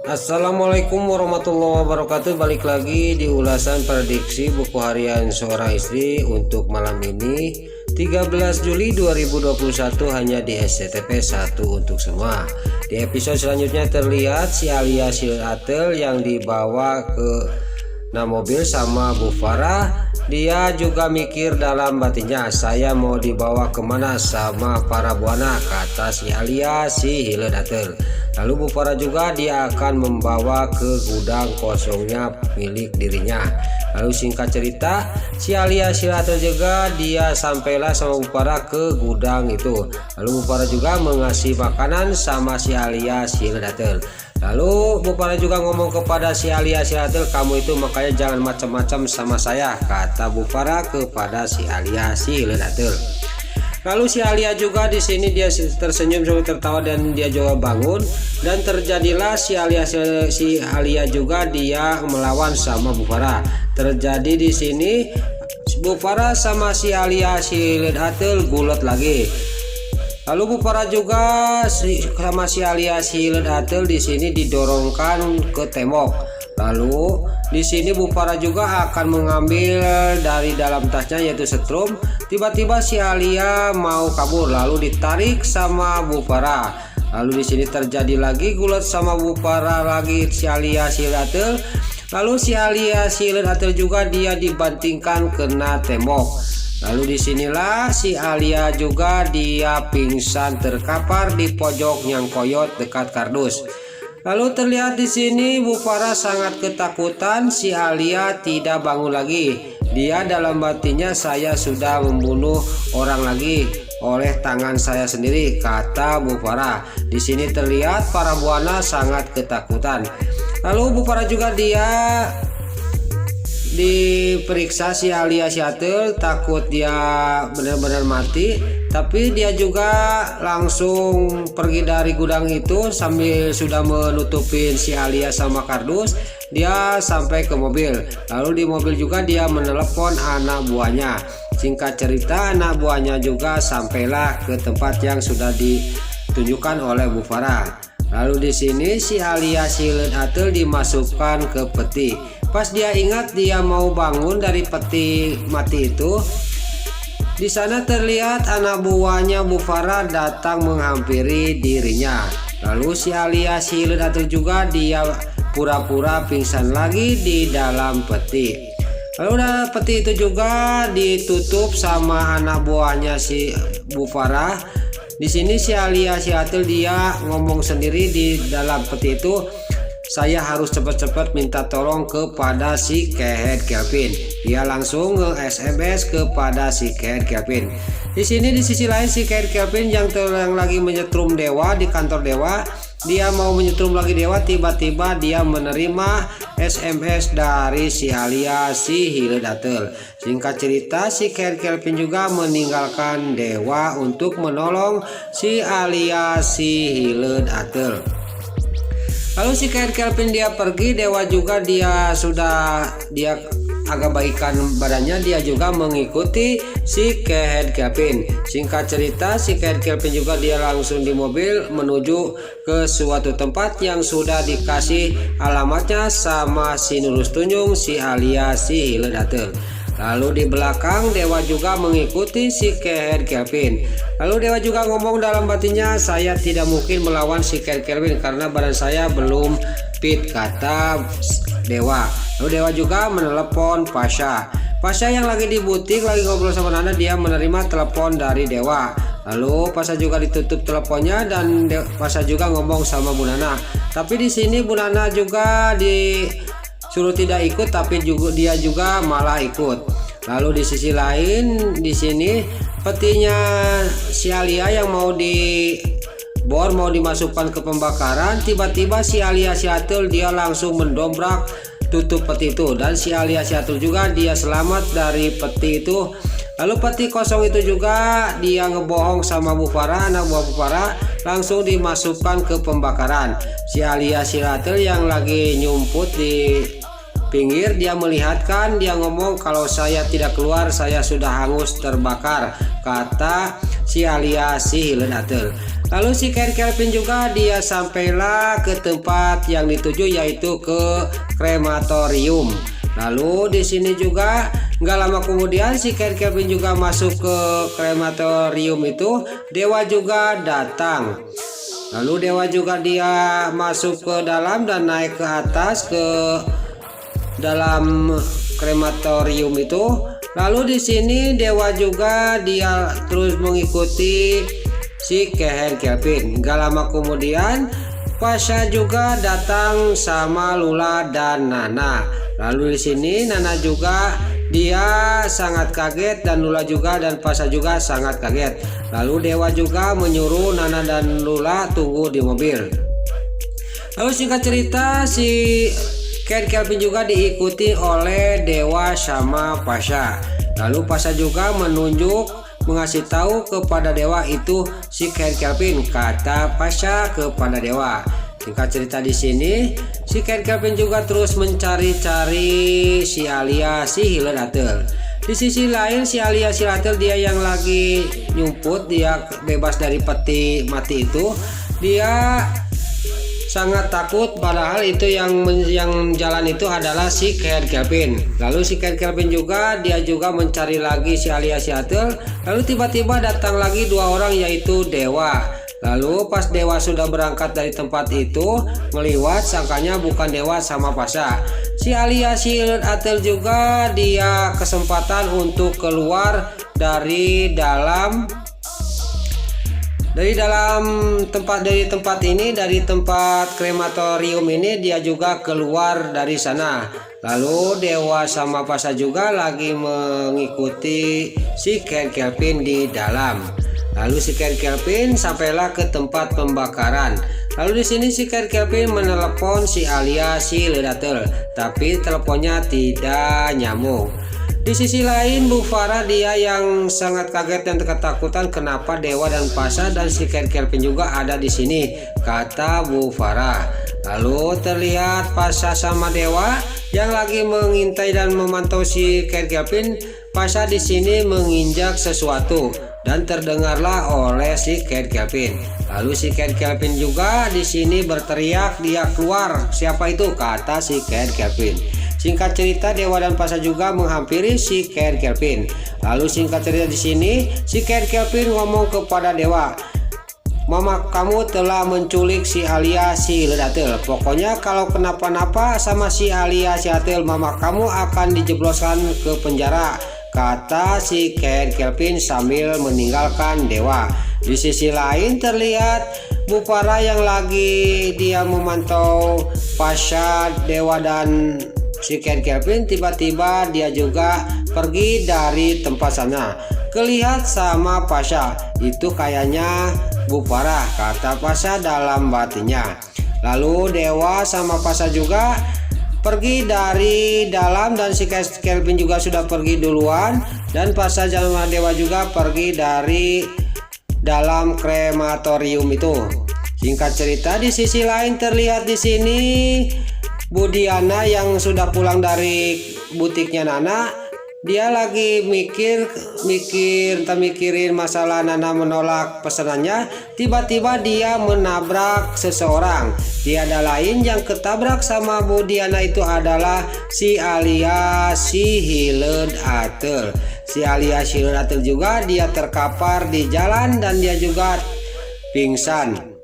Assalamualaikum warahmatullahi wabarakatuh. Balik lagi di ulasan prediksi buku harian seorang istri untuk malam ini 13 Juli 2021 hanya di SCTP 1 untuk semua. Di episode selanjutnya terlihat si Alia Silhatel yang dibawa ke mobil sama Bu Farah. Dia juga mikir dalam batinnya, saya mau dibawa kemana sama para buana, kata si Alia Silhatel. Lalu Bu Farah juga dia akan membawa ke gudang kosongnya milik dirinya. Lalu singkat cerita, si Alia Silhatel juga dia sampailah sama Bu Farah ke gudang itu. Lalu Bu Farah juga mengasih makanan sama si Alia Silhatel. Lalu Bu Farah juga ngomong kepada si Alia Silhatel, kamu itu makanya jangan macam-macam sama saya, kata Bu Farah kepada si Alia Silhatel. Lalu si Alia juga di sini dia tersenyum sambil tertawa dan dia juga bangun, dan terjadilah si Alia juga dia melawan sama Bu Farah. Terjadi di sini Bu Farah sama si Alia Silhatel gulat lagi. Lalu Bu Farah juga sama si Alia Silhatel di sini didorongkan ke tembok. Lalu di sini Bu Farah juga akan mengambil dari dalam tasnya yaitu setrum. Tiba-tiba si Alia mau kabur, lalu ditarik sama Bu Farah. Lalu di sini terjadi lagi gulat sama Bu Farah lagi si Alia Silhatel. Lalu si Alia Silhatel juga dia dibantingkan kena tembok. Lalu disinilah si Alia juga dia pingsan terkapar di pojok nyangkoyot dekat kardus. Lalu terlihat di sini Bu Farah sangat ketakutan, si Alia tidak bangun lagi. Dia dalam batinnya, saya sudah membunuh orang lagi oleh tangan saya sendiri, kata Bu Farah. Di sini terlihat para buana sangat ketakutan. Lalu Bu Farah juga dia diperiksa si Alia Silhatel, takut dia benar-benar mati, tapi dia juga langsung pergi dari gudang itu sambil sudah menutupin si Alia sama kardus. Dia sampai ke mobil, lalu di mobil juga dia menelepon anak buahnya. Singkat cerita, anak buahnya juga sampailah ke tempat yang sudah ditunjukkan oleh Bu Farah. Lalu di sini si Alia Silhatel dimasukkan ke peti. Pas dia ingat dia mau bangun dari peti mati itu, di sana terlihat anak buahnya Bu Farah datang menghampiri dirinya. Lalu si Alia Silhatel juga dia pura-pura pingsan lagi di dalam peti. Lalu peti itu juga ditutup sama anak buahnya si Bu Farah. Di sini si Alia Silhatel dia ngomong sendiri di dalam peti itu, saya harus cepat-cepat minta tolong kepada si Kehead Kelvin. Dia langsung nge-SMS kepada si Kehead Kelvin. Di sini di sisi lain si Kehead Kelvin yang lagi menyetrum Dewa di kantor Dewa. Dia mau menyetrum lagi Dewa, tiba-tiba dia menerima SMS dari si Alia Silhatel. Singkat cerita, si Kehead Kelvin juga meninggalkan Dewa untuk menolong si Alia Silhatel. Lalu si Kehead Kelvin dia pergi, Dewa juga dia agak baikan badannya, dia juga mengikuti si Kehead Kelvin. Singkat cerita, si Kehead Kelvin juga dia langsung di mobil menuju ke suatu tempat yang sudah dikasih alamatnya sama si Nurus Tunjung, si Alia Silhatel. Lalu di belakang Dewa juga mengikuti si Kehead Kelvin. Lalu Dewa juga ngomong dalam batinnya, saya tidak mungkin melawan si Kehead Kelvin karena badan saya belum fit, kata Dewa. Lalu Dewa juga menelepon Pasha. Pasha yang lagi di butik lagi ngobrol sama Nana, dia menerima telepon dari Dewa. Lalu Pasha juga ditutup teleponnya dan Pasha juga ngomong sama Bu Nana. Tapi di sini Bu Nana juga disuruh tidak ikut, tapi dia juga malah ikut. Lalu di sisi lain di sini petinya si Alia yang mau mau dimasukkan ke pembakaran, tiba-tiba si Alia Silhatel dia langsung mendobrak tutup peti itu, dan si Alia Silhatel juga dia selamat dari peti itu. Lalu peti kosong itu juga dia ngebohong sama Bu Farah, anak buah Bu Farah, langsung dimasukkan ke pembakaran. Si Alia Silhatel yang lagi nyumput di pinggir dia melihatkan, dia ngomong kalau saya tidak keluar saya sudah hangus terbakar, kata si Alia Silhatel. Lalu si Kelvin juga dia sampailah ke tempat yang dituju, yaitu ke krematorium. Lalu di sini juga nggak lama kemudian si Kelvin juga masuk ke krematorium itu, dewa juga datang. Lalu dewa juga dia masuk ke dalam dan naik ke atas ke dalam krematorium itu. Lalu di sini dewa juga dia terus mengikuti si Kelvin. Gak lama kemudian Pasha juga datang sama Lula dan Nana. Lalu di sini Nana juga dia sangat kaget dan Lula juga dan Pasha juga sangat kaget. Lalu dewa juga menyuruh Nana dan Lula tunggu di mobil. Lalu singkat cerita si Kelvin juga diikuti oleh dewa sama Pasha. Lalu Pasha juga mengasih tahu kepada dewa itu si Kelvin, kata Pasha kepada dewa. Singkat cerita di sini si Kelvin juga terus mencari-cari si Alia si Hildatel. Di sisi lain si Alia si Hildatel dia yang lagi nyumput, dia bebas dari peti mati itu, dia sangat takut, padahal itu yang jalan itu adalah si Kelvin. Lalu si Kelvin juga dia juga mencari lagi si Alia si Hildatel. Lalu tiba-tiba datang lagi dua orang, yaitu dewa. Lalu pas dewa sudah berangkat dari tempat itu, melihat sangkanya bukan dewa sama Pasha. Si Alia si Hildatel juga dia kesempatan untuk keluar dari tempat krematorium ini, dia juga keluar dari sana. Lalu dewa sama Pasha juga lagi mengikuti si Kelvin di dalam. Lalu si Kelvin sampailah ke tempat pembakaran. Lalu di sini si Kelvin menelepon si Alia si Hildatel, tapi teleponnya tidak nyambung. Di sisi lain Bu Farah dia yang sangat kaget dan ketakutan, kenapa dewa dan Pasha dan si Kelvin juga ada di sini, kata Bu Farah. Lalu terlihat Pasha sama dewa yang lagi mengintai dan memantau si Kelvin. Pasha di sini menginjak sesuatu dan terdengarlah oleh si Kelvin. Lalu si Kelvin juga di sini berteriak, dia keluar. Siapa itu? Kata si Kelvin. Singkat cerita dewa dan Pasha juga menghampiri si Kelvin. Lalu singkat cerita di sini si Kelvin ngomong kepada dewa, "Mama kamu telah menculik si Alia si Hildatel. Pokoknya kalau kenapa-napa sama si Alia si Hildatel, mama kamu akan dijebloskan ke penjara," kata si Kelvin sambil meninggalkan dewa. Di sisi lain terlihat Bu Farah yang lagi dia memantau Pasha, dewa dan si Kelvin. Tiba-tiba dia juga pergi dari tempat sana. Kelihat sama Pasha, itu kayaknya Bu Farah, kata Pasha dalam batinnya. Lalu dewa sama Pasha juga pergi dari dalam dan si Kelvin juga sudah pergi duluan, dan Pasha sama dewa juga pergi dari dalam krematorium itu. Singkat cerita di sisi lain terlihat di sini Bu Diana yang sudah pulang dari butiknya Nana, dia lagi mikirin masalah Nana menolak pesanannya. Tiba-tiba dia menabrak seseorang. Tiada lain yang ketabrak sama Bu Diana itu adalah si Alia si Hildatel. Si Alia si Hildatel juga dia terkapar di jalan dan dia juga pingsan.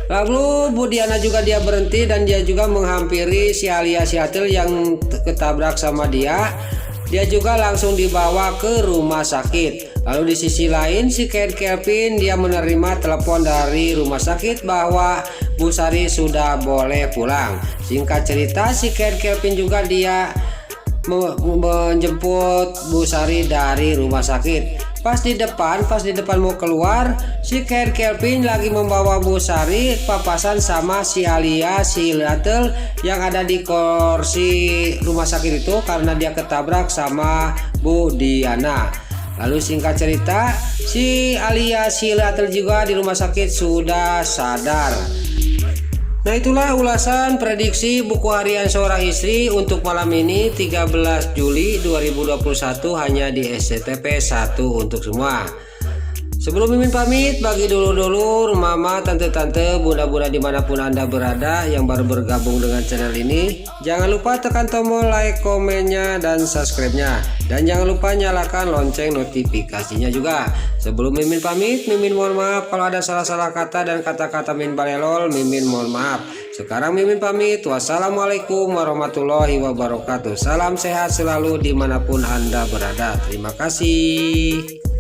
Lalu Bu Diana juga dia berhenti dan dia juga menghampiri si Alia si Hildatel yang ketabrak sama dia. Dia juga langsung dibawa ke rumah sakit. Lalu di sisi lain si Kelvin dia menerima telepon dari rumah sakit bahwa Bu Sari sudah boleh pulang. Singkat cerita si Kelvin juga dia menjemput Bu Sari dari rumah sakit. Pas di depan mau keluar, si Kelvin lagi membawa Bu Sari papasan sama si Alia si Hildatel yang ada di kursi rumah sakit itu karena dia ketabrak sama Bu Diana. Lalu singkat cerita si Alia si Hildatel juga di rumah sakit sudah sadar. Nah, itulah ulasan prediksi buku harian seorang istri untuk malam ini 13 Juli 2021 hanya di SCTP 1 untuk semua. Sebelum Mimin pamit, bagi dulur-dulur, mama, tante-tante, bunda-bunda dimanapun Anda berada yang baru bergabung dengan channel ini, jangan lupa tekan tombol like, komennya, dan subscribe-nya. Dan jangan lupa nyalakan lonceng notifikasinya juga. Sebelum Mimin pamit, Mimin mohon maaf kalau ada salah-salah kata dan kata-kata Mimin balelol, Mimin mohon maaf. Sekarang Mimin pamit, wassalamualaikum warahmatullahi wabarakatuh. Salam sehat selalu dimanapun Anda berada. Terima kasih.